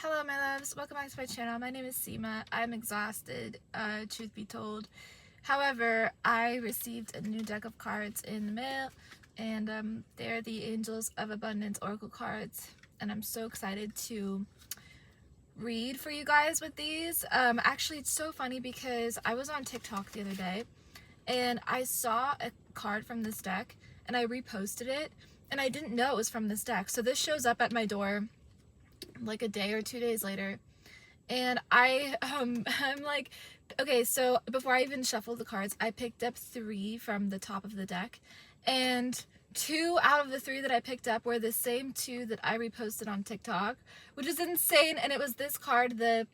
Hello my loves, welcome back to my channel. My name is Seema. I'm exhausted, truth be told. However, I received a new deck of cards in the mail, and they're the Angels of Abundance Oracle cards, and I'm so excited to read for you guys with these. Actually, it's so funny because I was on TikTok the other day, and I saw a card from this deck, and I reposted it, and I didn't know it was from this deck. So this shows up at my door like a day or 2 days later, and I'm like, okay, so before I even shuffled the cards, I picked up 3 from the top of the deck, and 2 out of the 3 that I picked up were the same 2 that I reposted on TikTok, which is insane. And it was this card, the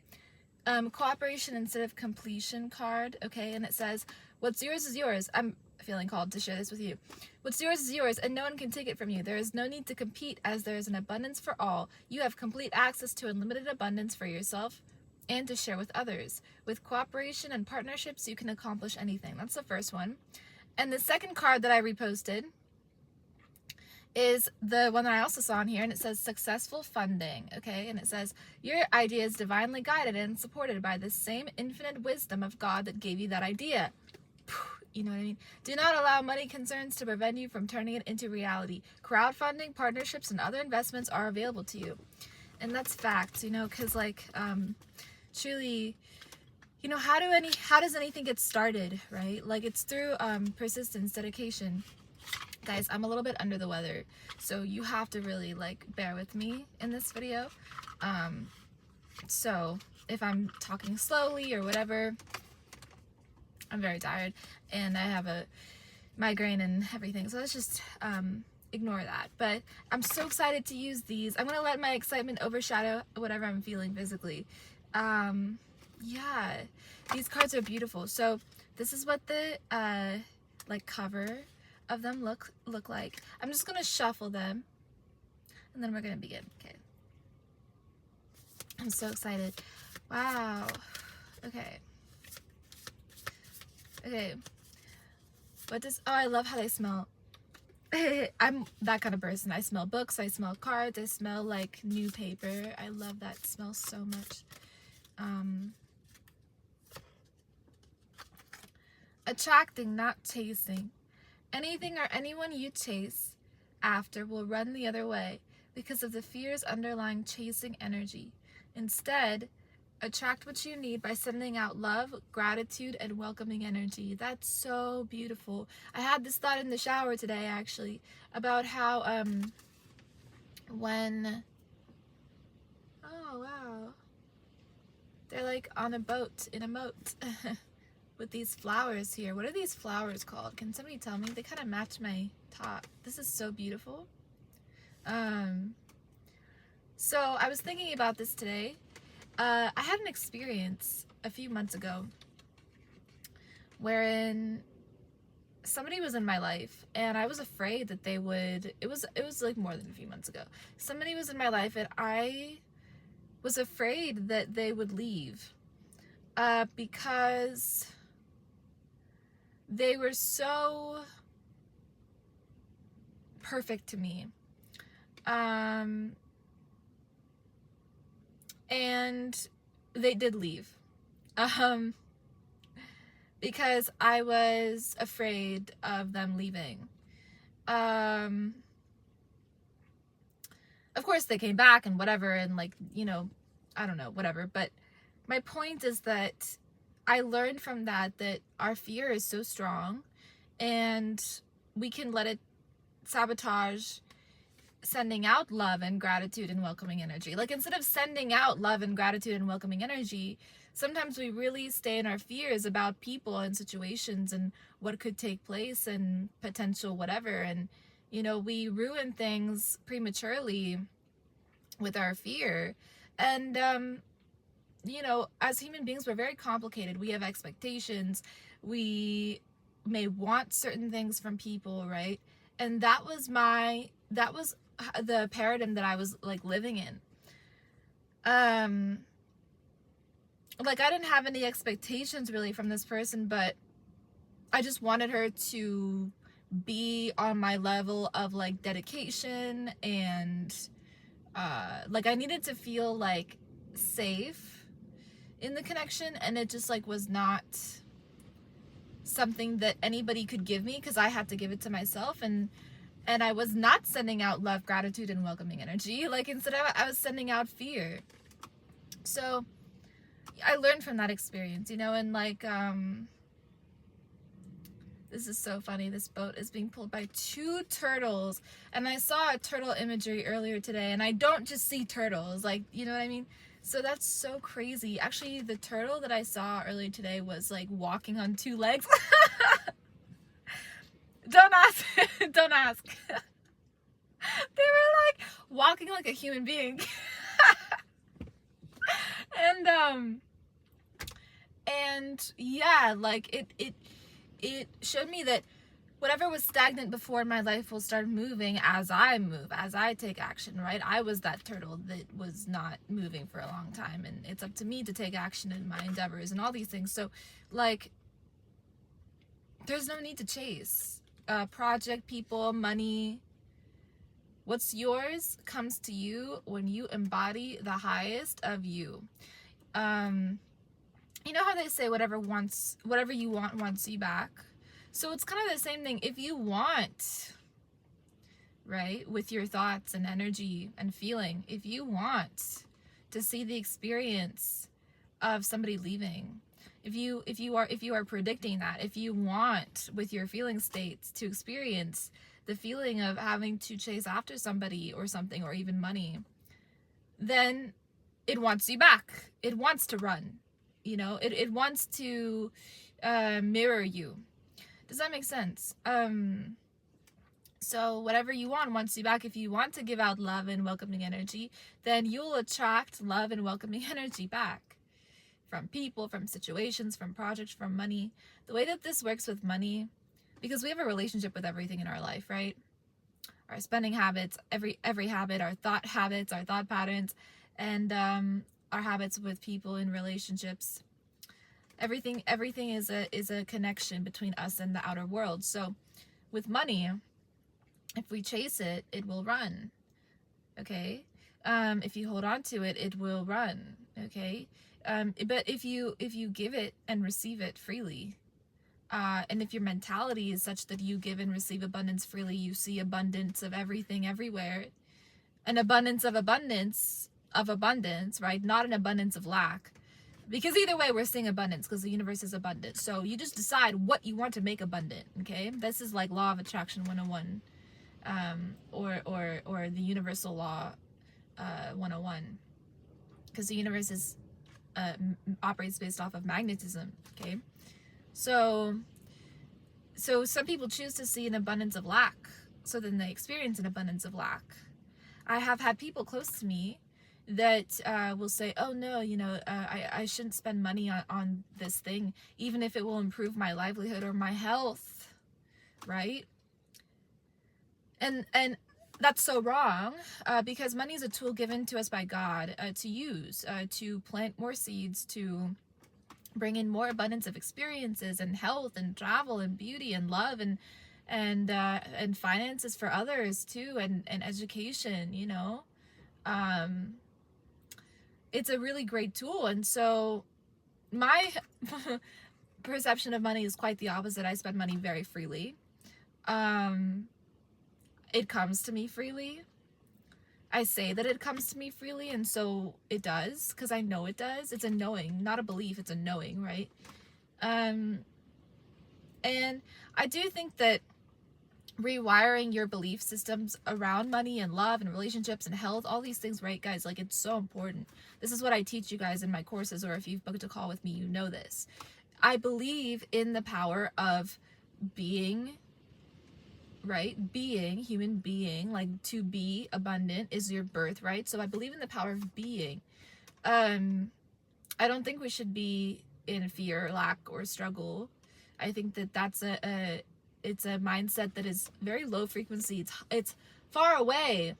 cooperation instead of completion card, okay, and it says, what's yours is yours. I'm feeling called to share this with you. What's yours is yours, and no one can take it from you. There is no need to compete, as there is an abundance for all. You have complete access to unlimited abundance for yourself and to share with others. With cooperation and partnerships, you can accomplish anything. That's the first one. And the second card that I reposted is the one that I also saw on here, and it says successful funding, okay? And it says, your idea is divinely guided and supported by the same infinite wisdom of God that gave you that idea. You know what I mean? Do not allow money concerns to prevent you from turning it into reality. Crowdfunding, partnerships, and other investments are available to you. And that's fact, you know, because like, truly, you know, how does anything get started, right? Like, it's through persistence, dedication. Guys, I'm a little bit under the weather, so you have to really like bear with me in this video. So if I'm talking slowly or whatever, I'm very tired and I have a migraine and everything, so let's just ignore that. But I'm so excited to use these. I'm gonna let my excitement overshadow whatever I'm feeling physically. Yeah, these cards are beautiful. So this is what the like cover of them look like. I'm just gonna shuffle them and then we're gonna begin. Okay, I'm so excited. Wow. Okay, what does, oh, I love how they smell. I'm that kind of person. I smell books, I smell cards, I smell like new paper. I love that smell so much. Attracting, not chasing. Anything or anyone you chase after will run the other way because of the fears underlying chasing energy. Instead, attract what you need by sending out love, gratitude, and welcoming energy. That's so beautiful. I had this thought in the shower today, actually, about how when, oh wow, they're like on a boat in a moat with these flowers here. What are these flowers called? Can somebody tell me? They kind of match my top. This is so beautiful. So I was thinking about this today. I had an experience a few months ago wherein somebody was in my life and I was afraid that they would, it was like more than a few months ago. Somebody was in my life and I was afraid that they would leave because they were so perfect to me. And they did leave. Because I was afraid of them leaving. Of course they came back and whatever, and like, you know, I don't know, whatever. But my point is that I learned from that our fear is so strong and we can let it sabotage sending out love and gratitude and welcoming energy. Like, instead of sending out love and gratitude and welcoming energy, sometimes we really stay in our fears about people and situations and what could take place and potential whatever. And, you know, we ruin things prematurely with our fear. And, you know, as human beings, we're very complicated. We have expectations. We may want certain things from people, right? And that was the paradigm that I was like living in. Like, I didn't have any expectations really from this person, but I just wanted her to be on my level of like dedication and like I needed to feel like safe in the connection, and it just like was not something that anybody could give me, because I had to give it to myself, and I was not sending out love, gratitude, and welcoming energy. Like, instead of, I was sending out fear. So I learned from that experience, you know, and like, this is so funny. This boat is being pulled by 2 turtles, and I saw a turtle imagery earlier today, and I don't just see turtles, like, you know what I mean? So that's so crazy. Actually, the turtle that I saw earlier today was like walking on 2 legs. Don't ask. Don't ask. They were like walking like a human being. And yeah, like it showed me that whatever was stagnant before in my life will start moving as I move, as I take action, right? I was that turtle that was not moving for a long time, and it's up to me to take action in my endeavors and all these things. So like, there's no need to chase project, people, money. What's yours comes to you when you embody the highest of you. You know how they say whatever you want wants you back? So it's kind of the same thing. If you want, right, with your thoughts and energy and feeling, if you want to see the experience of somebody leaving, if you are predicting that, if you want with your feeling states to experience the feeling of having to chase after somebody or something, or even money, then it wants you back. It wants to run. You know, it wants to mirror you. Does that make sense? So whatever you want wants you back. If you want to give out love and welcoming energy, then you'll attract love and welcoming energy back. From people, from situations, from projects, from money. The way that this works with money, because we have a relationship with everything in our life, right? Our spending habits, every habit, our thought habits, our thought patterns, and our habits with people in relationships. Everything is a connection between us and the outer world. So with money, if we chase it, it will run. Okay? If you hold on to it, it will run. Okay? But if you give it and receive it freely, and if your mentality is such that you give and receive abundance freely, you see abundance of everything everywhere, an abundance, right? Not an abundance of lack. Because either way, we're seeing abundance, because the universe is abundant. So you just decide what you want to make abundant, okay? This is like Law of Attraction 101, or the Universal Law 101. Because the universe is operates based off of magnetism, okay? So some people choose to see an abundance of lack, so then they experience an abundance of lack. I have had people close to me that will say, oh no, you know, I shouldn't spend money on this thing, even if it will improve my livelihood or my health, right? And that's so wrong, because money is a tool given to us by God to use, to plant more seeds, to bring in more abundance of experiences and health and travel and beauty and love and finances for others too, and education, you know. It's a really great tool. And so my perception of money is quite the opposite. I spend money very freely. It comes to me freely. I say that it comes to me freely, and so it does, because I know it does. It's a knowing, not a belief. It's a knowing, right? And I do think that rewiring your belief systems around money and love and relationships and health, all these things, right, guys? Like, it's so important. This is what I teach you guys in my courses, or if you've booked a call with me, you know this. I believe in the power of being, right? Being, human being, like, to be abundant is your birthright. So I believe in the power of being. I don't think we should be in fear, lack, or struggle. I think that that's it's a mindset that is very low frequency. It's far away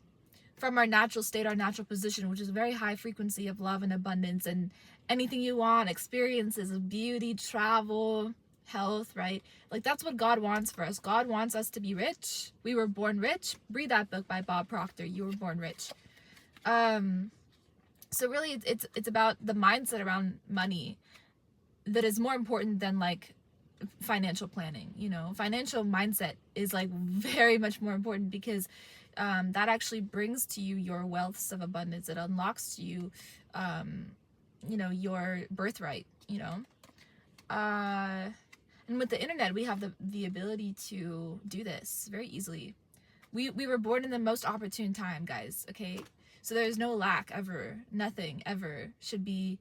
from our natural state, our natural position, which is a very high frequency of love and abundance and anything you want, experiences of beauty, travel, health, right? Like, that's what God wants for us. God wants us to be rich. We were born rich. Read that book by Bob Proctor, You Were Born Rich. So really it's about the mindset around money that is more important than like financial planning. You know, financial mindset is like very much more important, because that actually brings to you your wealths of abundance. It unlocks to you, you know, your birthright, you know. And with the internet, we have the ability to do this very easily. We were born in the most opportune time, guys, okay? So there's no lack ever. Nothing ever should be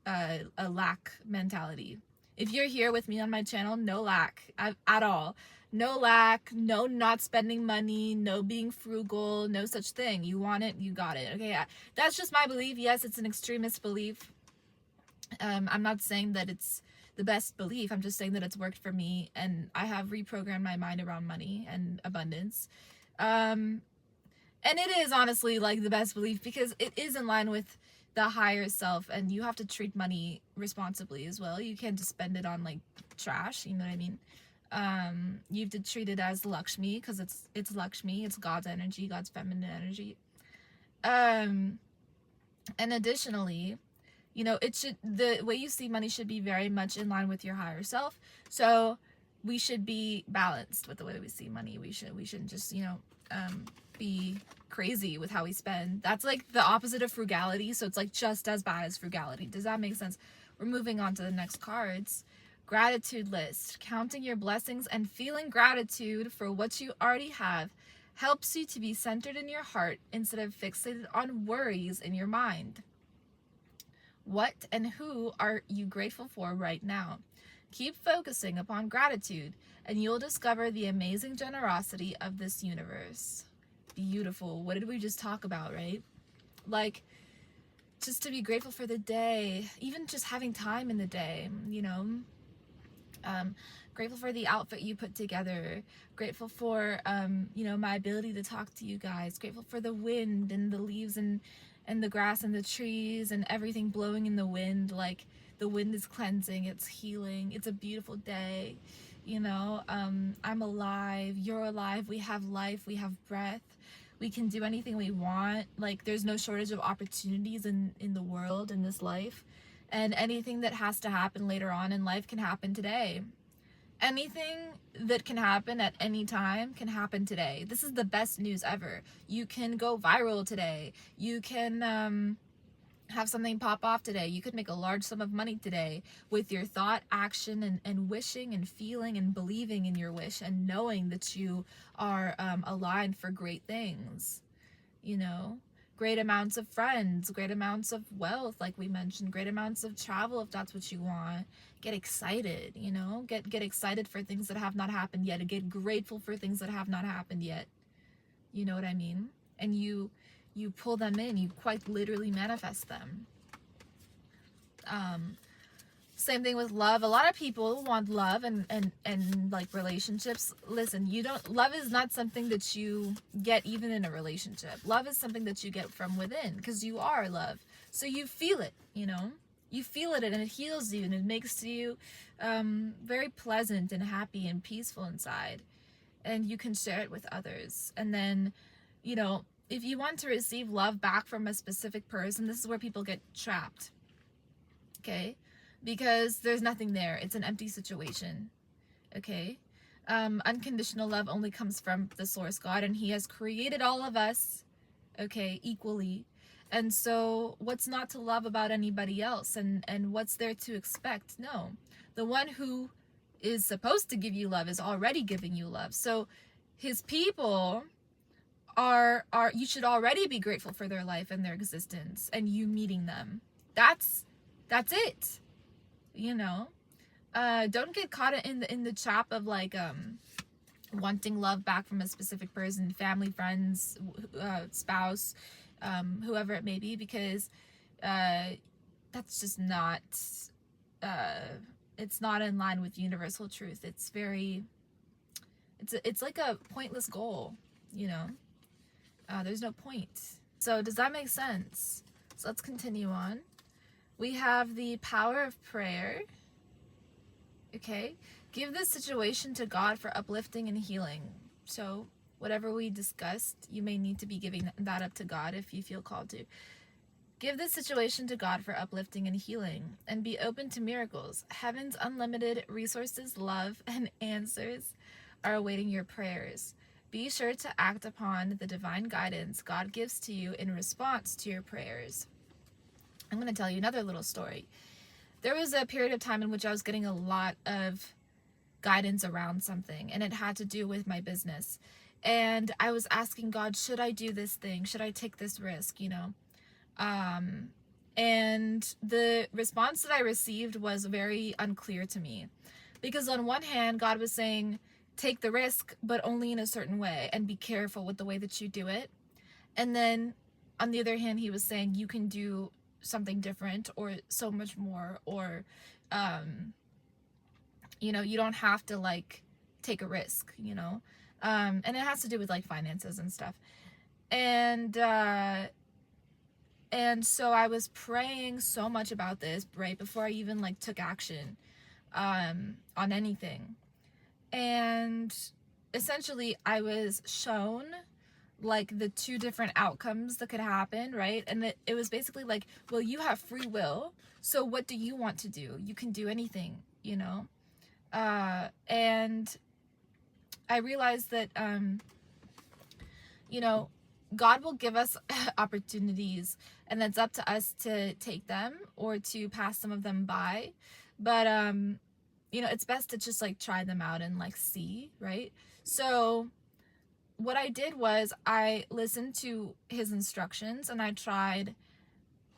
a lack mentality. If you're here with me on my channel, no lack at all. No lack, no not spending money, no being frugal, no such thing. You want it, you got it. Okay, that's just my belief. Yes, it's an extremist belief. I'm not saying that it's the best belief. I'm just saying that it's worked for me, and I have reprogrammed my mind around money and abundance. And it is honestly like the best belief, because it is in line with the higher self, and you have to treat money responsibly as well. You can't just spend it on like trash, you know what I mean? You have to treat it as Lakshmi, because it's Lakshmi, it's God's energy, God's feminine energy. And additionally, you know, it should, the way you see money should be very much in line with your higher self. So we should be balanced with the way we see money. We shouldn't just, you know, be crazy with how we spend. That's like the opposite of frugality, so it's like just as bad as frugality. Does that make sense? We're moving on to the next cards. Gratitude list. Counting your blessings and feeling gratitude for what you already have helps you to be centered in your heart instead of fixated on worries in your mind. What and who are you grateful for right now? Keep focusing upon gratitude, and you'll discover the amazing generosity of this universe. Beautiful. What did we just talk about, right? Like, just to be grateful for the day, even just having time in the day, you know. Grateful for the outfit you put together. Grateful for, you know, my ability to talk to you guys. Grateful for the wind and the leaves and the grass and the trees and everything blowing in the wind. Like, the wind is cleansing, it's healing, it's a beautiful day, you know. I'm alive, you're alive, we have life, we have breath, we can do anything we want. Like, there's no shortage of opportunities in the world, in this life, and anything that has to happen later on in life can happen today. Anything that can happen at any time can happen today. This is the best news ever. You can go viral today. You can have something pop off today. You could make a large sum of money today with your thought, action, and wishing and feeling and believing in your wish and knowing that you are aligned for great things. You know, great amounts of friends, great amounts of wealth, like we mentioned, great amounts of travel if that's what you want. Get excited, you know, get excited for things that have not happened yet, and get grateful for things that have not happened yet. You know what I mean? And you pull them in, you quite literally manifest them. Same thing with love. A lot of people want love and like relationships. Listen, love is not something that you get even in a relationship. Love is something that you get from within, because you are love. So you feel it, you know? You feel it, and it heals you, and it makes you very pleasant and happy and peaceful inside. And you can share it with others. And then, you know, if you want to receive love back from a specific person, this is where people get trapped. Okay? Because there's nothing there. It's an empty situation. Okay? Unconditional love only comes from the source God, and he has created all of us, okay, equally. And so what's not to love about anybody else, and what's there to expect? No. The one who is supposed to give you love is already giving you love. So his people are you should already be grateful for their life and their existence and you meeting them. That's it. You know, don't get caught in the trap of like wanting love back from a specific person, family, friends, spouse, whoever it may be, because that's just not it's not in line with universal truth. It's like a pointless goal, you know. There's no point. So does that make sense? So let's continue on. We have the power of prayer. Okay. Give this situation to God for uplifting and healing. So whatever we discussed, you may need to be giving that up to God if you feel called to. Give this situation to God for uplifting and healing, and be open to miracles. Heaven's unlimited resources, love, and answers are awaiting your prayers. Be sure to act upon the divine guidance God gives to you in response to your prayers. I'm going to tell you another little story. There was a period of time in which I was getting a lot of guidance around something, and it had to do with my business. And I was asking God, should I do this thing? Should I take this risk, you know? And the response that I received was very unclear to me, because on one hand, God was saying, take the risk, but only in a certain way, and be careful with the way that you do it. And then on the other hand, he was saying, you can do something different or so much more, or, you know, you don't have to like take a risk, you know? And it has to do with like finances and stuff. And so I was praying so much about this right before I even like took action on anything. And essentially I was shown like the two different outcomes that could happen, right? And it was basically like, well, you have free will, so what do you want to do? You can do anything, you know? And I realized that, you know, God will give us opportunities, and it's up to us to take them or to pass some of them by. But, you know, it's best to just like try them out and like see, right? So what I did was I listened to his instructions, and I tried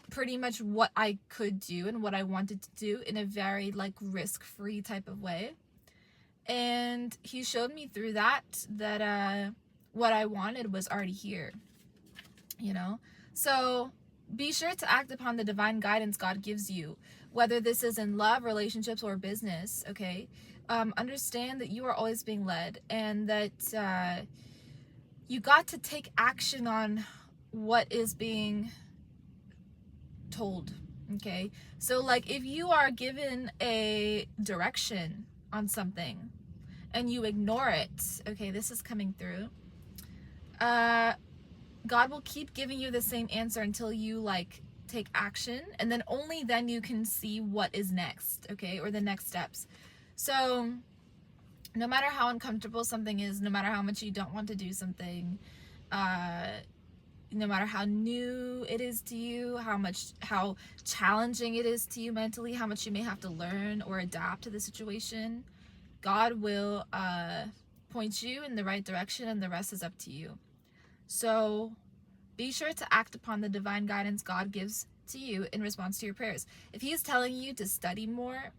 pretty much what I could do and what I wanted to do in a very like risk-free type of way. And he showed me through that what I wanted was already here, you know? So be sure to act upon the divine guidance God gives you, whether this is in love, relationships, or business, okay? Understand that you are always being led, and that you got to take action on what is being told, okay? So like if you are given a direction on something and you ignore it, okay, this is coming through, God will keep giving you the same answer until you like take action, and then only then you can see what is next, okay, or the next steps. So no matter how uncomfortable something is, no matter how much you don't want to do something, no matter how new it is to you, how challenging it is to you mentally, how much you may have to learn or adapt to the situation, God will point you in the right direction, and the rest is up to you. So be sure to act upon the divine guidance God gives to you in response to your prayers. If he's telling you to study more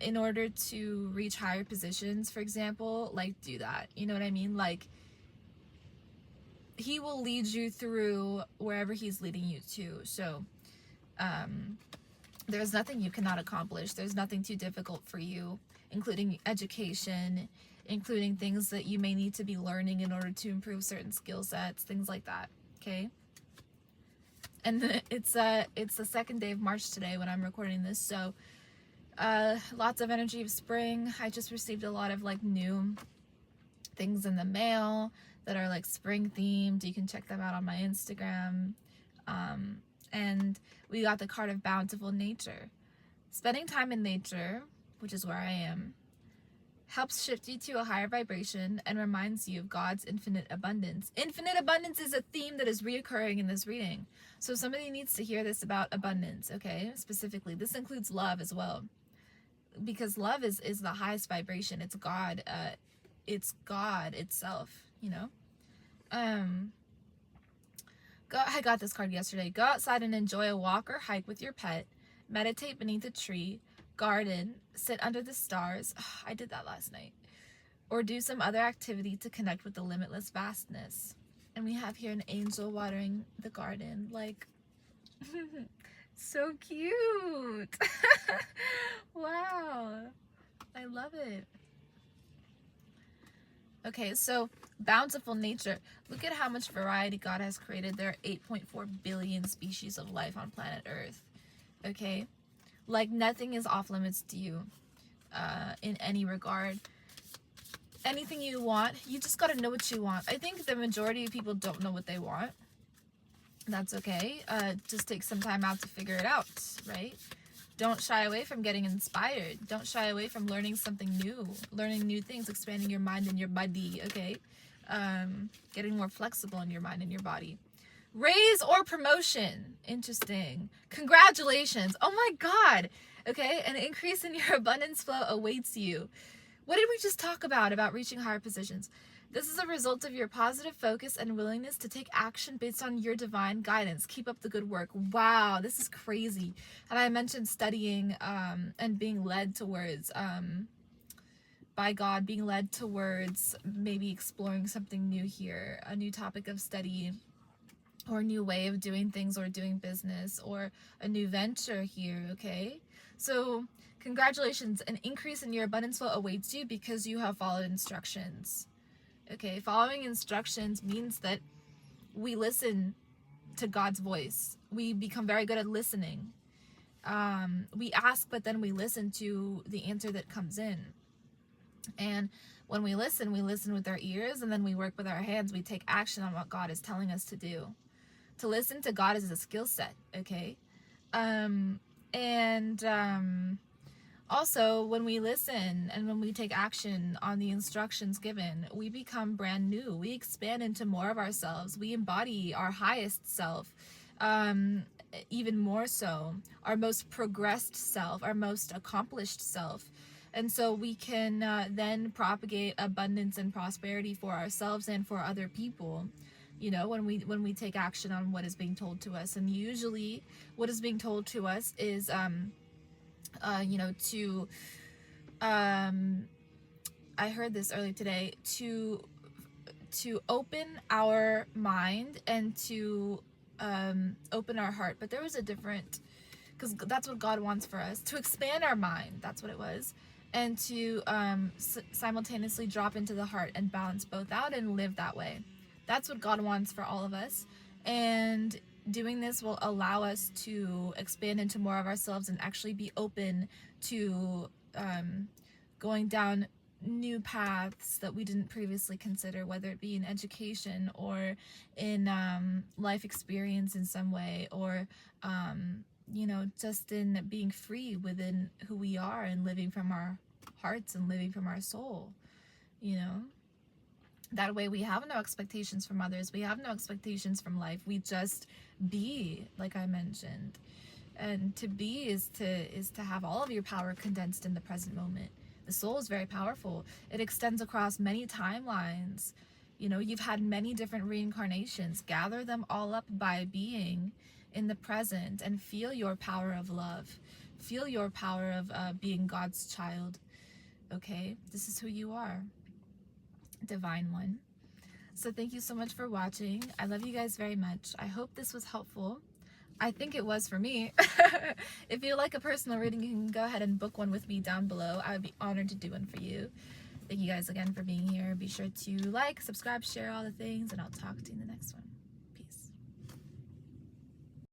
in order to reach higher positions, for example, like do that. You know what I mean? Like he will lead you through wherever he's leading you to. So there's nothing you cannot accomplish. There's nothing too difficult for you, including education, including things that you may need to be learning in order to improve certain skill sets, things like that, okay? And it's the second day of March today when I'm recording this, so lots of energy of spring. I just received a lot of like new things in the mail that are like spring themed. You can check them out on my Instagram. And we got the card of bountiful nature. Spending time in nature, which is where I am, helps shift you to a higher vibration and reminds you of God's infinite abundance. Infinite abundance is a theme that is reoccurring in this reading. So somebody needs to hear this about abundance, okay? Specifically, this includes love as well. Because love is the highest vibration. It's God. It's God itself, you know? I got this card yesterday. Go outside and enjoy a walk or hike with your pet. Meditate beneath a tree. Garden. Sit under the stars. I did that last night. Or do some other activity to connect with the limitless vastness. And we have here an angel watering the garden. Like, so cute. Wow. I love it. Okay, so bountiful nature. Look at how much variety God has created. There are 8.4 billion species of life on planet Earth. Okay? Like, nothing is off limits to you in any regard. Anything you want, you just gotta know what you want. I think the majority of people don't know what they want. That's okay. Just take some time out to figure it out, right? Don't shy away from getting inspired. Don't shy away from learning something new, learning new things, expanding your mind and your body, okay? Getting more flexible in your mind and your body. Raise or promotion. Interesting. Congratulations. Oh my God. Okay, an increase in your abundance flow awaits you. What did we just talk about reaching higher positions? This is a result of your positive focus and willingness to take action based on your divine guidance. Keep up the good work. Wow, this is crazy. And I mentioned studying and being led towards, by God, being led towards maybe exploring something new here, a new topic of study, or a new way of doing things or doing business, or a new venture here, okay? So congratulations, an increase in your abundance flow awaits you because you have followed instructions. Okay, following instructions means that we listen to God's voice. We become very good at listening. We ask, but then we listen to the answer that comes in. And when we listen with our ears, and then we work with our hands. We take action on what God is telling us to do. To listen to God is a skill set, okay? Also, when we listen and when we take action on the instructions given, we become brand new. We expand into more of ourselves. We embody our highest self, even more so, our most progressed self, our most accomplished self. And so we can then propagate abundance and prosperity for ourselves and for other people. You know, when we take action on what is being told to us. And usually what is being told to us is I heard this earlier today, to open our mind and to open our heart. But there was a different, because that's what God wants for us, to expand our mind, that's what it was, and to simultaneously drop into the heart and balance both out and live that way. That's what God wants for all of us. And doing this will allow us to expand into more of ourselves and actually be open to going down new paths that we didn't previously consider, whether it be in education or in life experience in some way, or just in being free within who we are and living from our hearts and living from our soul. That way we have no expectations from others. We have no expectations from life. We just be, like I mentioned. And to be is to have all of your power condensed in the present moment. The soul is very powerful. It extends across many timelines. You've had many different reincarnations. Gather them all up by being in the present and feel your power of love. Feel your power of being God's child. Okay? This is who you are. Divine one. So thank you so much for watching. I love you guys very much. I hope this was helpful. I think it was for me. If you like a personal reading, you can go ahead and book one with me down below. I would be honored to do one for you. Thank you guys again for being here. Be sure to like, subscribe, share all the things, and I'll talk to you in the next one.